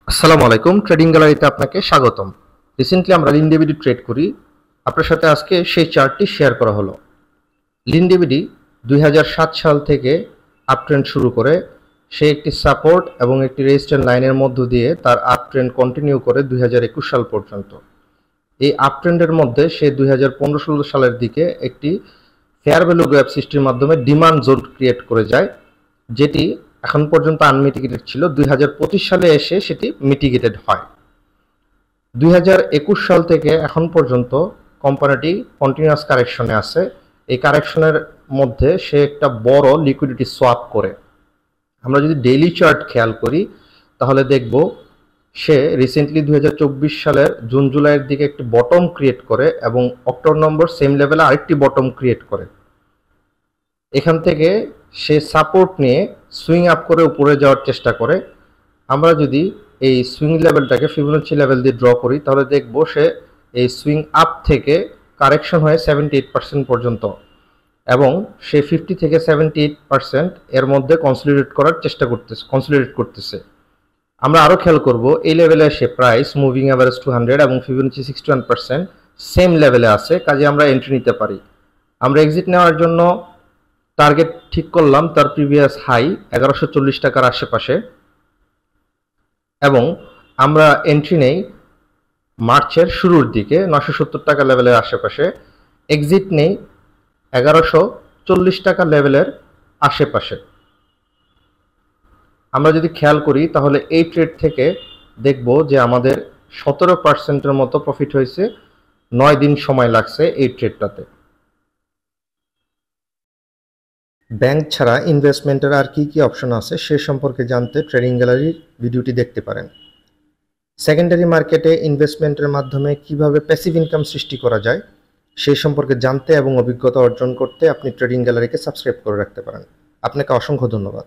আসসালামু আলাইকুম, ট্রেডিং গ্যালারিতে আপনাকে স্বাগতম। রিসেন্টলি আমরা লিনডেভিডি ট্রেড করি। আপনার সাথে আজকে সেই চার্টটি শেয়ার করা হলো। লিনডেভিডি 2007 সাল থেকে আপ ট্রেন্ড শুরু করে সে একটি সাপোর্ট এবং একটি রেজিস্ট্যান্স লাইনের মধ্য দিয়ে তার আপ ট্রেন্ড কন্টিনিউ করে 2021 সাল পর্যন্ত। এই আপ ট্রেন্ডের মধ্যে সে 2015-16 সালের দিকে একটি ফেয়ার ভ্যালু গ্যাপ সৃষ্টির মাধ্যমে ডিমান্ড জোন ক্রিয়েট করে যায়, যেটি এখন পর্যন্ত আনমিটিগেটেড ছিল। 2025 সালে এসে সেটি মিটিগেটেড হয়। 2021 সাল থেকে এখন পর্যন্ত কোম্পানিটি কন্টিনিউয়াস কারেকশনে আছে। এই কারেকশনের মধ্যে সে একটা বড় লিকুইডিটি সোয়াপ করে। আমরা যদি ডেইলি চার্ট খেয়াল করি তাহলে দেখব সে রিসেন্টলি 2024 সালের জুন জুলাইয়ের দিকে একটি বটম ক্রিয়েট করে এবং অক্টোবর নভেম্বর সেম লেভেলে আরেকটি বটম ক্রিয়েট করে। এখান থেকে সে সাপোর্ট নিয়ে সুইং আপ করে উপরে যাওয়ার চেষ্টা করে। আমরা যদি এই সুইং লেভেলটাকে ফিবোনাচি লেভেল দিয়ে ড্র করি তাহলে দেখব সে এই সুইং আপ থেকে কারেকশন হয়ে 78% পর্যন্ত, এবং সে 50 থেকে 78% এর মধ্যে কনসলিডেট করতেছে। আমরা আরও খেয়াল করব এই লেভেলে এসে প্রাইস মুভিং অ্যাভারেজ 200 এবং ফিবোনাচি 61% সেম লেভেলে আছে, কাজে আমরা এন্ট্রি নিতে পারি। আমরা এক্সিট নেওয়ার জন্য টার্গেট ঠিক করলাম তার প্রিভিয়াস হাই 1140 টাকার আশেপাশে, এবং আমরা এন্ট্রি নেই মার্চের শুরুর দিকে 970 টাকা লেভেলের আশেপাশে। এক্সিট নেই 1140 টাকা লেভেলের আশেপাশে। আমরা যদি খেয়াল করি তাহলে এই ট্রেড থেকে দেখব যে আমাদের 17%-এর মতো প্রফিট হয়েছে। 9 দিন সময় লাগছে এই ট্রেডটাতে। ব্যাংক ছাড়া ইনভেস্টমেন্টের আর কি কি অপশন আছে সে সম্পর্কে জানতে ট্রেডিং গ্যালারির ভিডিওটি দেখতে পারেন। সেকেন্ডারি মার্কেটে ইনভেস্টমেন্টের মাধ্যমে কিভাবে প্যাসিভ ইনকাম সৃষ্টি করা যায় সেই সম্পর্কে জানতে এবং অভিজ্ঞতা অর্জন করতে আপনি ট্রেডিং গ্যালারিকে সাবস্ক্রাইব করে রাখতে পারেন। আপনাকে অসংখ্য ধন্যবাদ।